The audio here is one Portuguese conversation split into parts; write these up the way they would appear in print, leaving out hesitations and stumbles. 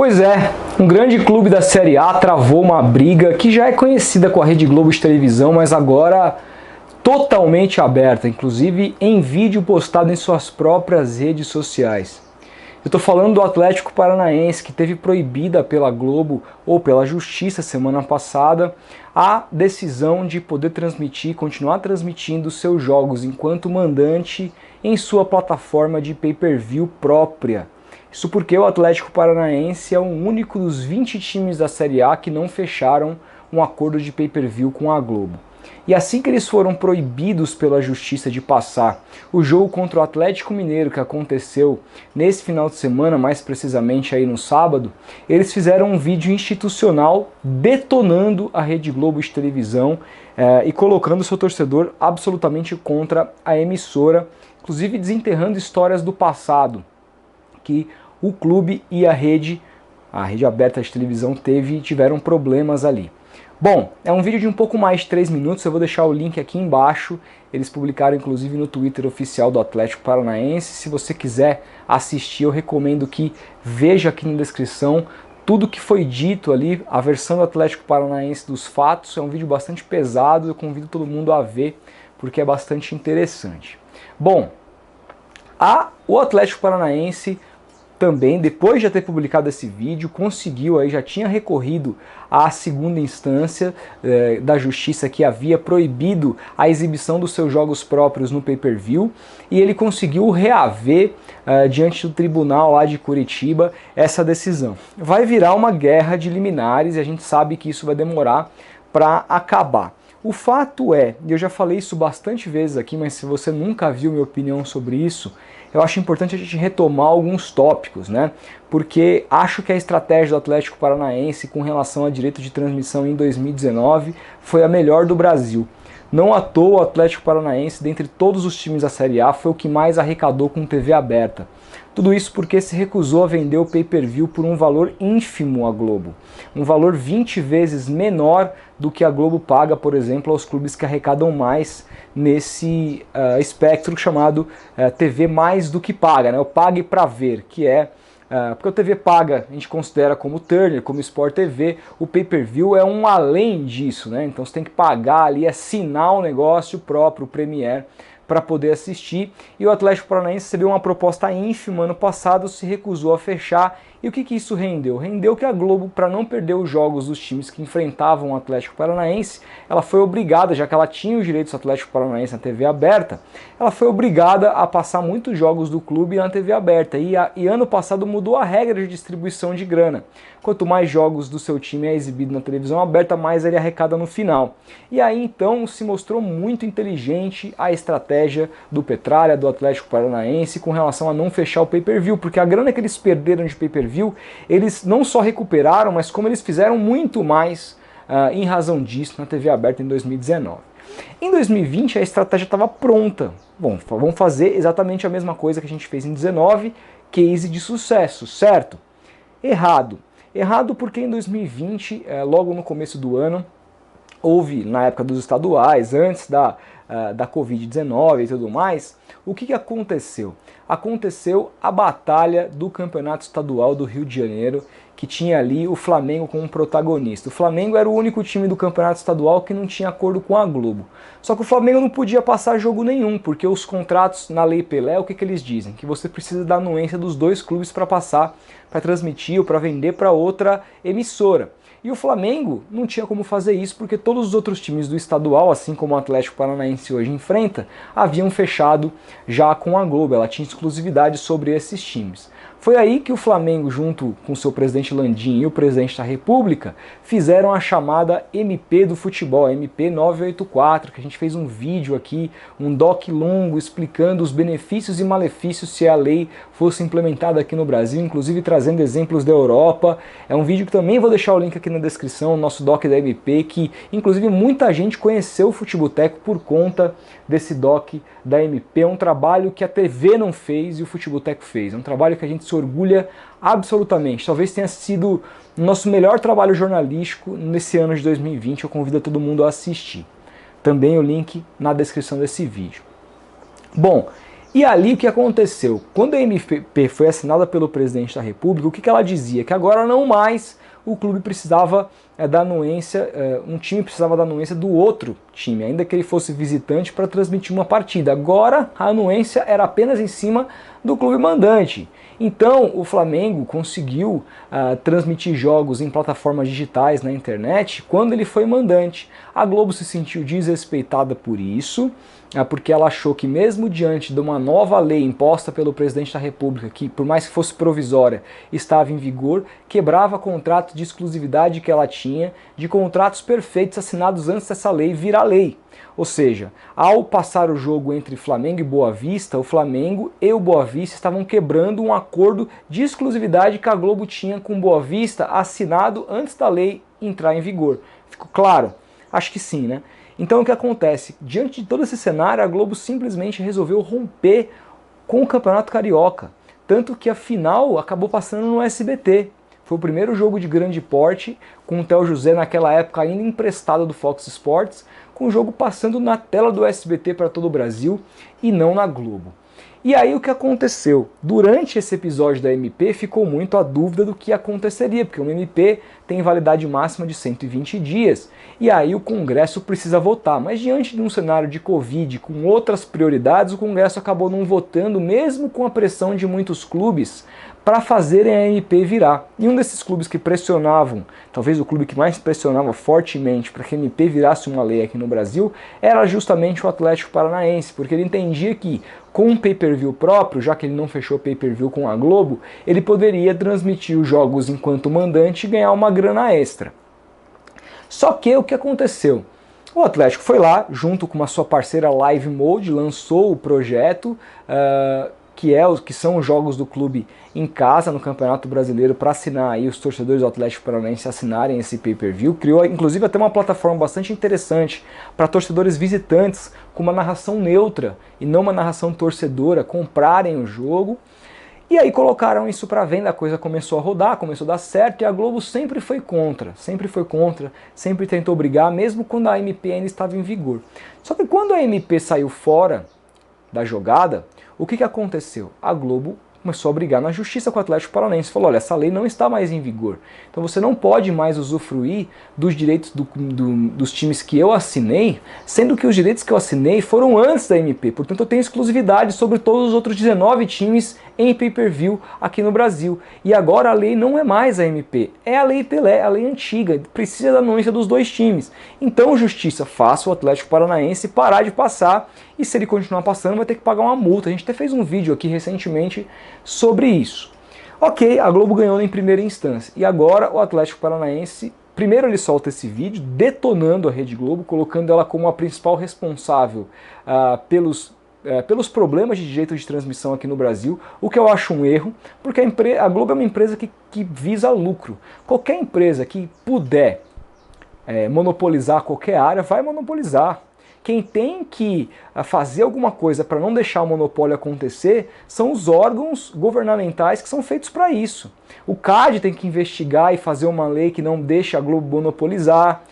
Pois é, um grande clube da Série A travou uma briga que já é conhecida com a Rede Globo de televisão, mas agora totalmente aberta, inclusive em vídeo postado em suas próprias redes sociais. Eu estou falando do Atlético Paranaense, que teve proibida pela Globo ou pela Justiça semana passada a decisão de poder transmitir, continuar transmitindo seus jogos enquanto mandante em sua plataforma de pay-per-view própria. Isso porque o Atlético Paranaense é o único dos 20 times da Série A que não fecharam um acordo de pay-per-view com a Globo. E assim que eles foram proibidos pela Justiça de passar o jogo contra o Atlético Mineiro, que aconteceu nesse final de semana, mais precisamente aí no sábado, eles fizeram um vídeo institucional detonando a Rede Globo de televisão e colocando seu torcedor absolutamente contra a emissora, inclusive desenterrando histórias do passado que o clube e a rede aberta de televisão tiveram problemas ali. Bom, é um vídeo de um pouco mais de 3 minutos, eu vou deixar o link aqui embaixo. Eles publicaram inclusive no Twitter oficial do Atlético Paranaense. Se você quiser assistir, eu recomendo que veja aqui na descrição tudo que foi dito ali, a versão do Atlético Paranaense dos fatos. É um vídeo bastante pesado, eu convido todo mundo a ver, porque é bastante interessante. Bom, o Atlético Paranaense também, depois de ter publicado esse vídeo, conseguiu, já tinha recorrido à segunda instância da justiça que havia proibido a exibição dos seus jogos próprios no pay-per-view, e ele conseguiu reaver diante do tribunal lá de Curitiba essa decisão. Vai virar uma guerra de liminares e a gente sabe que isso vai demorar para acabar. O fato é, e eu já falei isso bastante vezes aqui, mas se você nunca viu minha opinião sobre isso, eu acho importante a gente retomar alguns tópicos, né? Porque acho que a estratégia do Atlético Paranaense com relação a direito de transmissão em 2019 foi a melhor do Brasil. Não à toa o Atlético Paranaense, dentre todos os times da Série A, foi o que mais arrecadou com TV aberta. Tudo isso porque se recusou a vender o pay-per-view por um valor ínfimo à Globo. Um valor 20 vezes menor do que a Globo paga, por exemplo, aos clubes que arrecadam mais nesse espectro chamado TV mais do que paga, né? O pague para ver, que é... porque o TV paga a gente considera como Turner, como Sport TV, o pay-per-view é um além disso, né? Então você tem que pagar ali, assinar o negócio próprio, o Premiere, para poder assistir, e o Atlético Paranaense recebeu uma proposta ínfima ano passado, se recusou a fechar, e o que isso rendeu? Rendeu que a Globo, para não perder os jogos dos times que enfrentavam o Atlético Paranaense, ela foi obrigada, já que ela tinha os direitos do Atlético Paranaense na TV aberta, ela foi obrigada a passar muitos jogos do clube na TV aberta, e ano passado mudou a regra de distribuição de grana. Quanto mais jogos do seu time é exibido na televisão aberta, mais ele arrecada no final. E aí então se mostrou muito inteligente a estratégia do Petralha, do Atlético Paranaense, com relação a não fechar o pay-per-view, porque a grana que eles perderam de pay-per-view, eles não só recuperaram, mas como eles fizeram muito mais em razão disso na TV aberta em 2019. Em 2020 a estratégia estava pronta. Bom, vamos fazer exatamente a mesma coisa que a gente fez em 2019, case de sucesso, certo? Errado. Errado porque em 2020, logo no começo do ano, houve, na época dos estaduais, antes da Covid-19 e tudo mais, o que aconteceu? Aconteceu a batalha do Campeonato Estadual do Rio de Janeiro, que tinha ali o Flamengo como protagonista. O Flamengo era o único time do Campeonato Estadual que não tinha acordo com a Globo. Só que o Flamengo não podia passar jogo nenhum, porque os contratos na Lei Pelé, o que eles dizem? Que você precisa da anuência dos dois clubes para passar, para transmitir ou para vender para outra emissora. E o Flamengo não tinha como fazer isso porque todos os outros times do estadual, assim como o Atlético Paranaense hoje enfrenta, haviam fechado já com a Globo, ela tinha exclusividade sobre esses times. Foi aí que o Flamengo, junto com seu presidente Landim e o presidente da República, fizeram a chamada MP do futebol, MP 984, que a gente fez um vídeo aqui, um doc longo explicando os benefícios e malefícios se a lei fosse implementada aqui no Brasil, inclusive trazendo exemplos da Europa. É um vídeo que também vou deixar o link aqui na descrição, o nosso doc da MP, que inclusive muita gente conheceu o Futeboteco por conta desse doc da MP. É um trabalho que a TV não fez e o Futeboteco fez. É um trabalho que a gente se orgulha absolutamente. Talvez tenha sido o nosso melhor trabalho jornalístico nesse ano de 2020. Eu convido todo mundo a assistir. Também o link na descrição desse vídeo. Bom, E ali o que aconteceu? Quando a MP foi assinada pelo presidente da República, o que ela dizia? Que agora não mais o clube precisava da anuência, um time precisava da anuência do outro time, ainda que ele fosse visitante para transmitir uma partida. Agora a anuência era apenas em cima do clube mandante. Então o Flamengo conseguiu transmitir jogos em plataformas digitais na internet quando ele foi mandante. A Globo se sentiu desrespeitada por isso, porque ela achou que mesmo diante de uma nova lei imposta pelo presidente da República, que por mais que fosse provisória, estava em vigor, quebrava contrato de exclusividade que ela tinha, de contratos perfeitos assinados antes dessa lei virar lei. Ou seja, ao passar o jogo entre Flamengo e Boa Vista, o Flamengo e o Boa Vista estavam quebrando um acordo de exclusividade que a Globo tinha com Boa Vista assinado antes da lei entrar em vigor. Ficou claro? Acho que sim, né? Então o que acontece? Diante de todo esse cenário, a Globo simplesmente resolveu romper com o Campeonato Carioca. Tanto que a final acabou passando no SBT. Foi o primeiro jogo de grande porte, com o Theo José naquela época ainda emprestado do Fox Sports, com o jogo passando na tela do SBT para todo o Brasil e não na Globo. E aí o que aconteceu? Durante esse episódio da MP ficou muito a dúvida do que aconteceria, porque uma MP tem validade máxima de 120 dias, e aí o Congresso precisa votar. Mas diante de um cenário de Covid, com outras prioridades, o Congresso acabou não votando, mesmo com a pressão de muitos clubes, para fazerem a MP virar. E um desses clubes que pressionavam, talvez o clube que mais pressionava fortemente para que a MP virasse uma lei aqui no Brasil, era justamente o Atlético Paranaense, porque ele entendia que com um pay-per-view próprio, já que ele não fechou pay-per-view com a Globo, ele poderia transmitir os jogos enquanto mandante e ganhar uma grana extra. Só que o que aconteceu? O Atlético foi lá, junto com uma sua parceira Live Mode, lançou o projeto, que são os jogos do clube em casa no Campeonato Brasileiro, para assinar aí os torcedores do Atlético Paranaense assinarem esse pay-per-view. Criou inclusive até uma plataforma bastante interessante para torcedores visitantes com uma narração neutra e não uma narração torcedora comprarem o jogo. E aí colocaram isso para venda, a coisa começou a rodar, começou a dar certo, e a Globo sempre foi contra, sempre tentou brigar, mesmo quando a MP ainda estava em vigor. Só que quando a MP saiu fora da jogada, o que aconteceu? A Globo começou a brigar na justiça com o Atlético Paranaense. Falou, olha, essa lei não está mais em vigor. Então você não pode mais usufruir dos direitos dos times que eu assinei, sendo que os direitos que eu assinei foram antes da MP. Portanto, eu tenho exclusividade sobre todos os outros 19 times em pay-per-view aqui no Brasil. E agora a lei não é mais a MP, é a Lei Pelé, a lei antiga. Precisa da anuência dos dois times. Então, justiça, faça o Atlético Paranaense parar de passar, e se ele continuar passando vai ter que pagar uma multa. A gente até fez um vídeo aqui recentemente sobre isso. Ok, a Globo ganhou em primeira instância, e agora o Atlético Paranaense, primeiro ele solta esse vídeo detonando a Rede Globo, colocando ela como a principal responsável pelos problemas de direito de transmissão aqui no Brasil, o que eu acho um erro, porque a Globo é uma empresa que visa lucro. Qualquer empresa que puder monopolizar qualquer área, vai monopolizar. Quem tem que fazer alguma coisa para não deixar o monopólio acontecer são os órgãos governamentais que são feitos para isso. O CAD tem que investigar e fazer uma lei que não deixe a Globo monopolizar.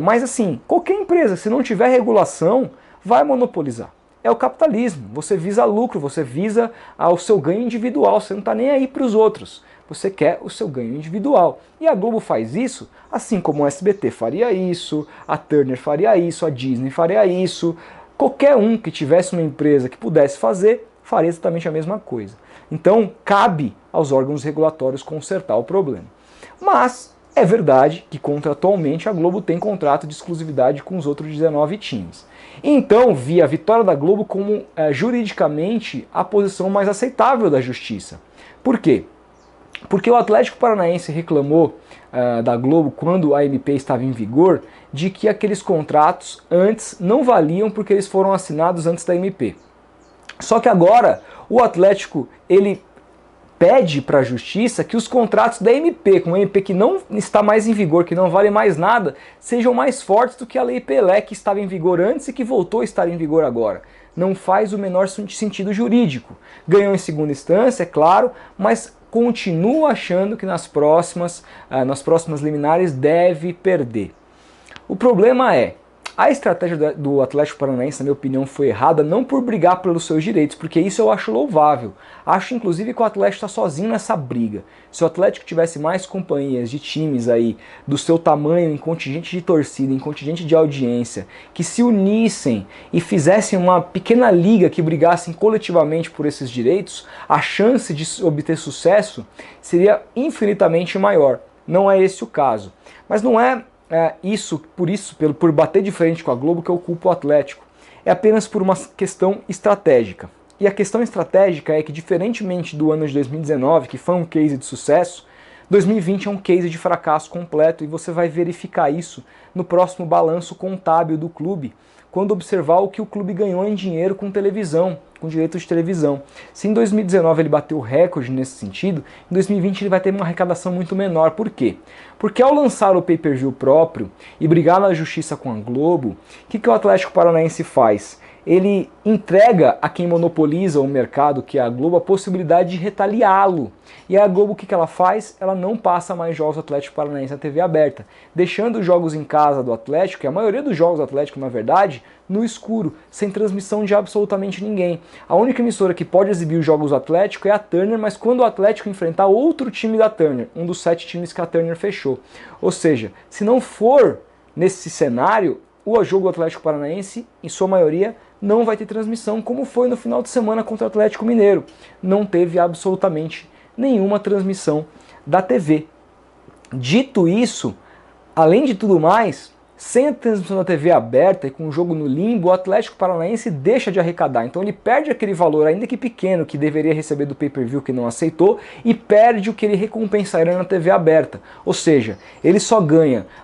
Mas assim, qualquer empresa, se não tiver regulação, vai monopolizar. É o capitalismo, você visa lucro, você visa o seu ganho individual, você não está nem aí para os outros. Você quer o seu ganho individual. E a Globo faz isso, assim como o SBT faria isso, a Turner faria isso, a Disney faria isso. Qualquer um que tivesse uma empresa que pudesse fazer, faria exatamente a mesma coisa. Então, cabe aos órgãos regulatórios consertar o problema. Mas é verdade que contratualmente a Globo tem contrato de exclusividade com os outros 19 times. Então, vi a vitória da Globo como juridicamente a posição mais aceitável da justiça. Por quê? Porque o Atlético Paranaense reclamou da Globo, quando a MP estava em vigor, de que aqueles contratos antes não valiam porque eles foram assinados antes da MP. Só que agora o Atlético ele pede para a Justiça que os contratos da MP, com a MP que não está mais em vigor, que não vale mais nada, sejam mais fortes do que a Lei Pelé, que estava em vigor antes e que voltou a estar em vigor agora. Não faz o menor sentido jurídico. Ganhou em segunda instância, é claro, mas continuo achando que nas próximas liminares deve perder. O problema é, A estratégia do Atlético Paranaense, na minha opinião, foi errada, não por brigar pelos seus direitos, porque isso eu acho louvável. Acho, inclusive, que o Atlético está sozinho nessa briga. Se o Atlético tivesse mais companhias de times aí do seu tamanho, em contingente de torcida, em contingente de audiência, que se unissem e fizessem uma pequena liga que brigassem coletivamente por esses direitos, a chance de obter sucesso seria infinitamente maior. Não é esse o caso. Mas não é por bater de frente com a Globo que eu culpo o Atlético. É apenas por uma questão estratégica. E a questão estratégica é que, diferentemente do ano de 2019, que foi um case de sucesso, 2020 é um case de fracasso completo e você vai verificar isso no próximo balanço contábil do clube, quando observar o que o clube ganhou em dinheiro com televisão, com direito de televisão. Se em 2019 ele bateu o recorde nesse sentido, em 2020 ele vai ter uma arrecadação muito menor. Por quê? Porque ao lançar o pay-per-view próprio e brigar na justiça com a Globo, o que o Atlético Paranaense faz? Ele entrega a quem monopoliza o mercado, que é a Globo, a possibilidade de retaliá-lo. E a Globo, o que ela faz? Ela não passa mais jogos do Atlético Paranaense na TV aberta, deixando os jogos em casa do Atlético, e a maioria dos jogos do Atlético, na verdade, no escuro, sem transmissão de absolutamente ninguém. A única emissora que pode exibir os jogos do Atlético é a Turner, mas quando o Atlético enfrentar outro time da Turner, um dos 7 times que a Turner fechou. Ou seja, se não for nesse cenário, o jogo do Atlético Paranaense, em sua maioria, não vai ter transmissão, como foi no final de semana contra o Atlético Mineiro. Não teve absolutamente nenhuma transmissão da TV. Dito isso, além de tudo mais, sem a transmissão da TV aberta e com o jogo no limbo, o Atlético Paranaense deixa de arrecadar. Então ele perde aquele valor, ainda que pequeno, que deveria receber do pay-per-view que não aceitou, e perde o que ele recompensaria na TV aberta. Ou seja, ele só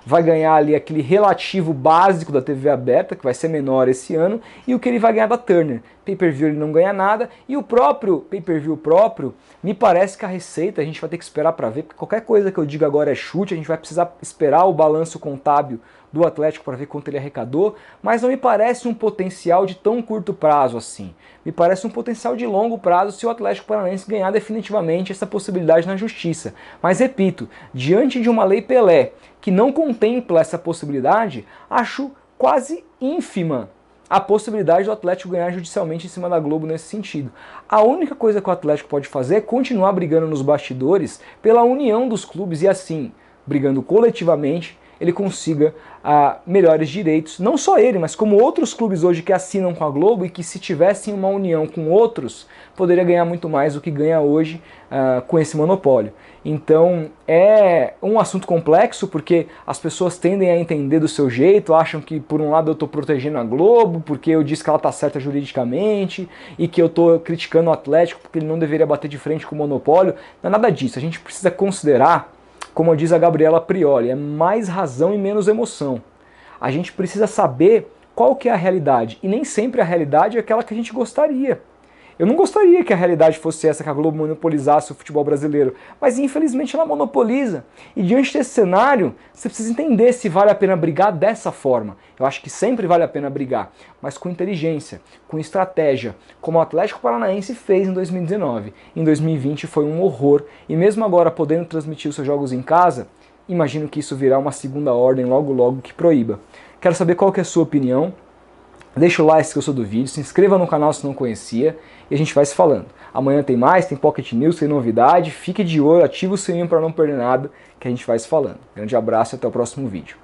vai ganhar ali aquele relativo básico da TV aberta, que vai ser menor esse ano, e o que ele vai ganhar da Turner. Pay-per-view ele não ganha nada, e o próprio pay-per-view próprio, me parece que a receita a gente vai ter que esperar para ver, porque qualquer coisa que eu diga agora é chute, a gente vai precisar esperar o balanço contábil do Atlético para ver quanto ele arrecadou, mas não me parece um potencial de tão curto prazo assim. Me parece um potencial de longo prazo se o Atlético Paranaense ganhar definitivamente essa possibilidade na justiça. Mas repito, diante de uma lei Pelé que não contempla essa possibilidade, acho quase ínfima a possibilidade do Atlético ganhar judicialmente em cima da Globo nesse sentido. A única coisa que o Atlético pode fazer é continuar brigando nos bastidores pela união dos clubes e assim, brigando coletivamente, ele consiga melhores direitos, não só ele, mas como outros clubes hoje que assinam com a Globo e que se tivessem uma união com outros, poderia ganhar muito mais do que ganha hoje com esse monopólio. Então é um assunto complexo porque as pessoas tendem a entender do seu jeito, acham que por um lado eu estou protegendo a Globo porque eu disse que ela está certa juridicamente e que eu estou criticando o Atlético porque ele não deveria bater de frente com o monopólio. Não é nada disso, a gente precisa considerar, como diz a Gabriela Prioli, é mais razão e menos emoção. A gente precisa saber qual que é a realidade, e nem sempre a realidade é aquela que a gente gostaria. Eu não gostaria que a realidade fosse essa, que a Globo monopolizasse o futebol brasileiro, mas infelizmente ela monopoliza. E diante desse cenário, você precisa entender se vale a pena brigar dessa forma. Eu acho que sempre vale a pena brigar, mas com inteligência, com estratégia, como o Atlético Paranaense fez em 2019. Em 2020 foi um horror, e mesmo agora podendo transmitir os seus jogos em casa, imagino que isso virá uma segunda ordem logo logo que proíba. Quero saber qual que é a sua opinião. Deixa o like se gostou do vídeo, se inscreva no canal se não conhecia e a gente vai se falando. Amanhã tem mais, tem Pocket News, tem novidade, fique de olho, ativa o sininho para não perder nada que a gente vai se falando. Grande abraço e até o próximo vídeo.